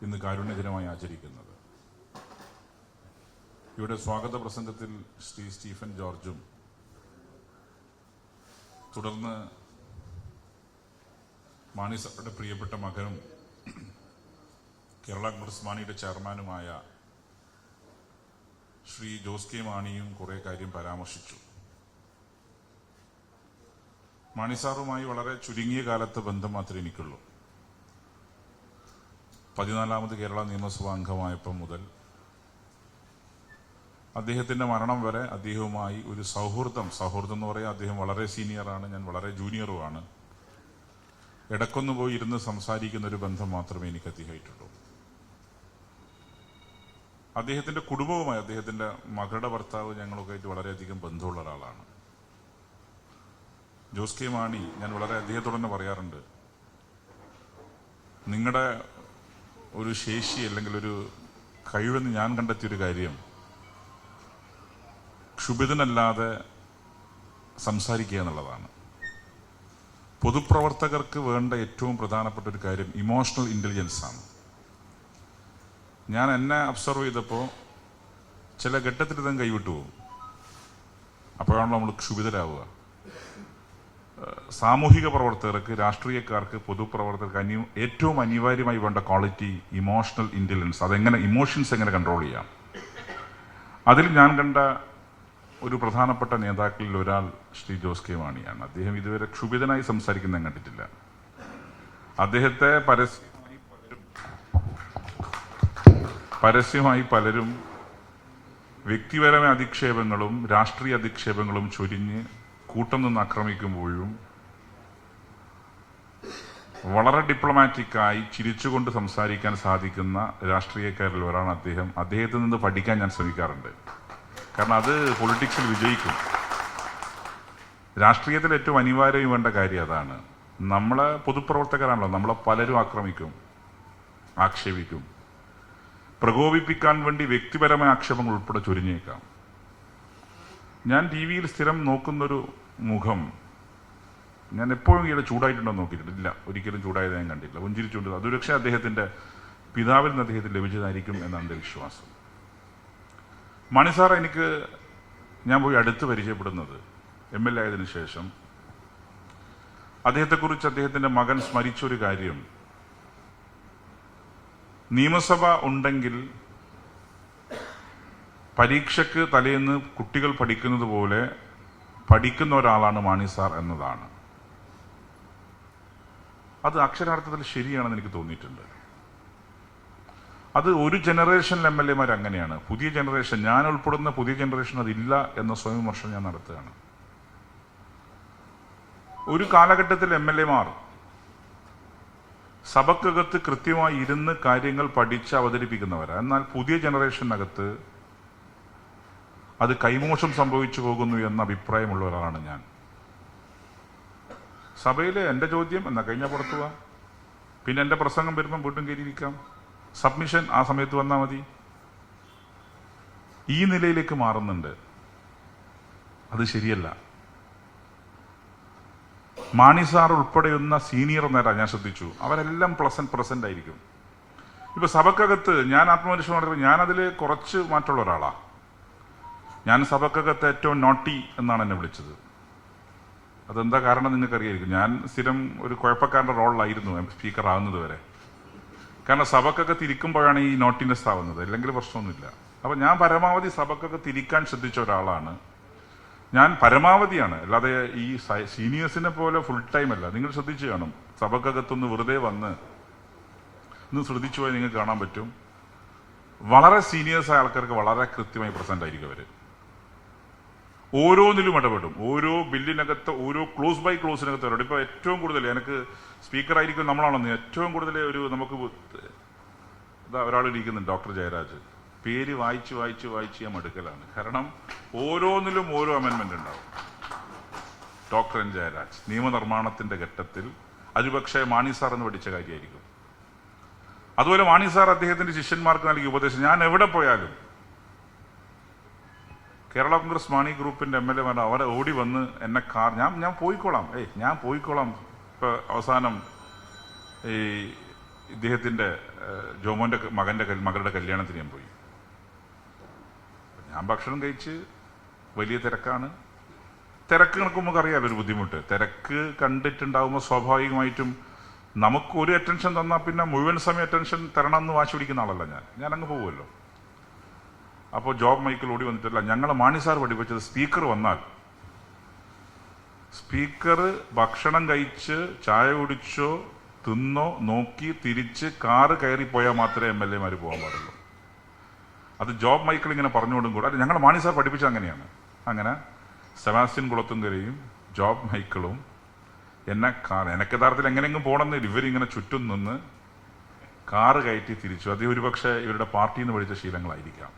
ഇന്ന് കാരുണ്യ ദിനമായി ആചരിക്കുന്നത്. ഇവിടെ സ്വാഗത പ്രസംഗത്തിൽ ശ്രീ സ്റ്റീഫൻ ജോർജും തുടർന്ന് മാണി സാറുടെ പ്രിയപ്പെട്ട മകനും കേരള കോൺഗ്രസ് മാണിയുടെ ചെയർമാനുമായ ശ്രീ ജോസ് കെ മാണിയും കുറെ കാര്യം പരാമർശിച്ചു. മാണി സാറുമായി വളരെ ചുരുങ്ങിയ കാലത്തെ ബന്ധം മാത്രമേ എനിക്കുള്ളൂ. 14ാമത് കേരള നിയമസഭാ അംഗമായപ്പോൾ മുതൽ അദ്ദേഹത്തിന്റെ മരണം വരെ അദ്ദേഹവുമായി ഒരു സൗഹൃദം എന്ന് പറയാൻ അദ്ദേഹം വളരെ സീനിയറാണ്, ഞാൻ വളരെ ജൂനിയറുമാണ്. ഇടക്കൊന്നു പോയി ഇരുന്ന് സംസാരിക്കുന്ന ഒരു ബന്ധം മാത്രമേ എനിക്ക് അദ്ദേഹമായിട്ടുള്ളൂ. അദ്ദേഹത്തിന്റെ കുടുംബവുമായി, അദ്ദേഹത്തിന്റെ മകളുടെ ഭർത്താവ് ഞങ്ങളൊക്കെ ആയിട്ട് വളരെയധികം ബന്ധമുള്ള ഒരാളാണ്. ജോസ് കെ മാണി, ഞാൻ വളരെ അദ്ദേഹത്തോട് തന്നെ പറയാറുണ്ട്, നിങ്ങളുടെ ഒരു ശേഷി അല്ലെങ്കിൽ ഒരു കഴിവെന്ന് ഞാൻ കണ്ടെത്തിയൊരു കാര്യം ക്ഷുഭിതനല്ലാതെ സംസാരിക്കുക എന്നുള്ളതാണ്. പൊതുപ്രവർത്തകർക്ക് വേണ്ട ഏറ്റവും പ്രധാനപ്പെട്ട ഒരു കാര്യം ഇമോഷണൽ ഇന്റലിജൻസ് ആണ്. ഞാൻ എന്നെ അബ്സർവ് ചെയ്തപ്പോൾ ചില ഘട്ടത്തിൽ ഇതും കൈവിട്ടു പോകും. അപ്പോഴാണല്ലോ നമ്മൾ ക്ഷുഭിതരാവുക. സാമൂഹിക പ്രവർത്തകർക്ക്, രാഷ്ട്രീയക്കാർക്ക്, പൊതുപ്രവർത്തകർക്ക് ഏറ്റവും അനിവാര്യമായി വേണ്ട ക്വാളിറ്റി ഇമോഷണൽ ഇന്റലിജൻസ്. അതെങ്ങനെ ഇമോഷൻസ് എങ്ങനെ കൺട്രോൾ ചെയ്യാം. അതിൽ ഞാൻ കണ്ട ഒരു പ്രധാനപ്പെട്ട നേതാക്കളിൽ ഒരാൾ ശ്രീ ജോസ് കെ മാണിയാണ്. അദ്ദേഹം ഇതുവരെ ക്ഷുഭിതനായി സംസാരിക്കുന്നത് കണ്ടിട്ടില്ല. അദ്ദേഹത്തെ പരസ്യമായി പലരും വ്യക്തിപരമായ അധിക്ഷേപങ്ങളും രാഷ്ട്രീയ അധിക്ഷേപങ്ങളും ചൊരിഞ്ഞ് കൂട്ടം നിന്ന് ആക്രമിക്കുമ്പോഴും വളരെ ഡിപ്ലോമാറ്റിക്കായി ചിരിച്ചുകൊണ്ട് സംസാരിക്കാൻ സാധിക്കുന്ന രാഷ്ട്രീയക്കാരിൽ ഒരാളാണ് അദ്ദേഹം. അദ്ദേഹത്തിൽ നിന്ന് പഠിക്കാൻ ഞാൻ ശ്രമിക്കാറുണ്ട്. കാരണം അത് പൊളിറ്റിക്സിൽ വിജയിക്കും. രാഷ്ട്രീയത്തിൽ ഏറ്റവും അനിവാര്യമായി വേണ്ട കാര്യം അതാണ്. നമ്മളെ പൊതുപ്രവർത്തകരാണല്ലോ, നമ്മളെ പലരും ആക്രമിക്കും, ആക്ഷേപിക്കും. പ്രകോപിപ്പിക്കാൻ വേണ്ടി വ്യക്തിപരമായ ആക്ഷേപങ്ങൾ ഉൾപ്പെടെ ചൊരിഞ്ഞേക്കാം. ഞാൻ ടി വിയിൽ സ്ഥിരം നോക്കുന്നൊരു മുഖം, ഞാൻ എപ്പോഴും ഈയിടെ ചൂടായിട്ടുണ്ടോ നോക്കിയിട്ടില്ല, ഒരിക്കലും ചൂടായത് ഞാൻ കണ്ടില്ല. പുഞ്ചിരിച്ചുകൊണ്ട് അതൊരു പക്ഷേ അദ്ദേഹത്തിന്റെ പിതാവിൽ നിന്ന് അദ്ദേഹത്തിന് ലഭിച്ചതായിരിക്കും എന്നാണ് എൻ്റെ വിശ്വാസം. മാണി സാർ എനിക്ക് ഞാൻ പോയി അടുത്ത് പരിചയപ്പെടുന്നത് MLA ആയതിനു ശേഷം. അദ്ദേഹത്തെക്കുറിച്ച് അദ്ദേഹത്തിന്റെ മകൻ സ്മരിച്ചൊരു കാര്യം, നിയമസഭ ഉണ്ടെങ്കിൽ പരീക്ഷയ്ക്ക് തലേന്ന് കുട്ടികൾ പഠിക്കുന്നത് പോലെ പഠിക്കുന്ന ഒരാളാണ് മാണി സാർ എന്നതാണ്. അത് അക്ഷരാർത്ഥത്തിൽ ശരിയാണെന്ന് എനിക്ക് തോന്നിയിട്ടുണ്ട്. അത് ഒരു ജനറേഷനിൽ MLA അങ്ങനെയാണ്. പുതിയ ജനറേഷൻ, ഞാൻ ഉൾപ്പെടുന്ന പുതിയ ജനറേഷൻ അതില്ല എന്ന സ്വയം വിമർശനം ഞാൻ നടത്തുകയാണ്. ഒരു കാലഘട്ടത്തിൽ MLA സഭക്കകത്ത് കൃത്യമായി ഇരുന്ന് കാര്യങ്ങൾ പഠിച്ച് അവതരിപ്പിക്കുന്നവരാണ്. എന്നാൽ പുതിയ ജനറേഷനകത്ത് അത് കൈമോശം സംഭവിച്ചു പോകുന്നു എന്ന അഭിപ്രായമുള്ള ഒരാളാണ് ഞാൻ. സഭയിൽ എൻ്റെ ചോദ്യം എന്നാ കഴിഞ്ഞാൽ പുറത്തു പോവാം, പിന്നെ എൻ്റെ പ്രസംഗം വരുമ്പം വീണ്ടും കയറിയിരിക്കാം, സബ്മിഷൻ ആ സമയത്ത് വന്നാൽ മതി. ഈ നിലയിലേക്ക് മാറുന്നുണ്ട്. അത് ശരിയല്ല. മാണി സാർ ഉൾപ്പെടെയുള്ള സീനിയർ നേതാക്കൾ ഞാൻ ശ്രദ്ധിച്ചു, അവരെല്ലാം പ്രസന്റ് ആയിരിക്കും. ഇപ്പൊ സഭക്കകത്ത് ഞാൻ ആത്മപരിശോധന, ഞാനതിൽ കുറച്ച് മാറ്റമുള്ള ഒരാളാണ്. ഞാൻ സഭക്കകത്ത് ഏറ്റവും നോട്ടി എന്നാണ് എന്നെ വിളിച്ചത്. അതെന്താ കാരണം നിങ്ങൾക്കറിയായിരിക്കും. ഞാൻ സ്ഥിരം ഒരു കുഴപ്പക്കാരൻ്റെ റോളിലായിരുന്നു സ്പീക്കർ ആകുന്നത് വരെ. കാരണം സഭക്കകത്ത് ഇരിക്കുമ്പോഴാണ് ഈ നോട്ടിനെസ് ആവുന്നത്, അല്ലെങ്കിൽ പ്രശ്നമൊന്നുമില്ല. അപ്പൊ ഞാൻ പരമാവധി സഭക്കകത്ത് ഇരിക്കാൻ ശ്രദ്ധിച്ച ഒരാളാണ് ഞാൻ. പരമാവധിയാണ്, അല്ലാതെ ഈ സീനിയേഴ്സിനെ പോലെ ഫുൾ ടൈം അല്ല. നിങ്ങൾ ശ്രദ്ധിച്ചു കാണും, സഭക്കകത്തൊന്ന് വെറുതെ വന്ന് ഒന്ന് ശ്രദ്ധിച്ചു പോയി നിങ്ങൾക്ക് കാണാൻ പറ്റും. വളരെ സീനിയേഴ്സായ ആൾക്കാർക്ക് വളരെ കൃത്യമായി പ്രസന്റ് ആയിരിക്കും. അവര് ഓരോന്നിലും ഇടപെടും. ഓരോ ബില്ലിനകത്ത്, ഓരോ ക്ലോസ് ബൈ ക്ലോസിനകത്ത് ഇടപെടും. ഇപ്പൊ ഏറ്റവും കൂടുതൽ എനിക്ക് സ്പീക്കറായിരിക്കും നമ്മളാണെന്ന് ഏറ്റവും കൂടുതൽ ഒരു നമുക്ക് ഒരാൾ ഇരിക്കുന്നുണ്ട്, ഡോക്ടർ ജയരാജ്. പേര് വായിച്ച് ഞാൻ മടുക്കലാണ്. കാരണം ഓരോന്നിലും ഓരോ അമെന്റ്മെന്റ് ഉണ്ടാവും. Doctor N. ജയരാജ് നിയമനിർമ്മാണത്തിന്റെ ഘട്ടത്തിൽ അതുപക്ഷെ മാണി സാർ എന്ന് പഠിച്ച കാര്യമായിരിക്കും. അതുപോലെ മാണി സാർ അദ്ദേഹത്തിന്റെ ശിഷ്യന്മാർക്ക് നൽകിയ ഉപദേശം, ഞാൻ എവിടെ പോയാലും കേരള കോൺഗ്രസ് മാണി ഗ്രൂപ്പിന്റെ MLA അവരെ ഓടി വന്ന് എന്നെ ഞാൻ പോയിക്കോളാം, ഞാൻ പോയിക്കോളാം. ഇപ്പൊ അവസാനം ഈ ഇദ്ദേഹത്തിൻ്റെ ജോമോൻ്റെ മകളുടെ കല്യാണത്തിന് ഞാൻ പോയി. ഞാൻ ഭക്ഷണം കഴിച്ച് വലിയ തിരക്കാണ്. തിരക്ക് നമുക്ക് അറിയാമല്ലോ ഒരു ബുദ്ധിമുട്ട്. തിരക്ക് കണ്ടിട്ടുണ്ടാകുമ്പോൾ സ്വാഭാവികമായിട്ടും നമുക്ക് ഒരു അറ്റൻഷൻ തന്നാൽ പിന്നെ മുഴുവൻ സമയം അറ്റൻഷൻ തരണം എന്ന് വാശി പിടിക്കുന്ന ആളല്ല ഞാൻ അങ്ങ് പോകുമല്ലോ. അപ്പോൾ ജോബ് മൈക്കിൾ ഓടി വന്നിട്ടില്ല. ഞങ്ങളെ മാണി സാർ പഠിപ്പിച്ചത് സ്പീക്കർ വന്നാൽ സ്പീക്കർ ഭക്ഷണം കഴിച്ച് ചായ കുടിച്ചോ തിന്നോ നോക്കി തിരിച്ച് കാറ് കയറിപ്പോയാൽ മാത്രമേ MLA പോകാൻ പാടുള്ളൂ. അത് ജോബ് മൈക്കിൾ ഇങ്ങനെ പറഞ്ഞുകൊണ്ടും കൂടെ ഞങ്ങൾ മാണി സാർ പഠിപ്പിച്ചത് അങ്ങനെയാണ്. അങ്ങനെ സെബാസ്റ്റ്യൻ കുളത്തുങ്കരയും ജോബ് മൈക്കിളും എനിക്ക് യഥാർത്ഥത്തിൽ എങ്ങനെയെങ്കിലും പോകണമെന്ന് ഇവരിങ്ങനെ ചുറ്റും നിന്ന് കാറ് കയറ്റി തിരിച്ചു. അത് ഒരുപക്ഷെ ഇവരുടെ പാർട്ടിയിൽ നിന്ന് പഠിച്ച ശീലങ്ങളായിരിക്കാം.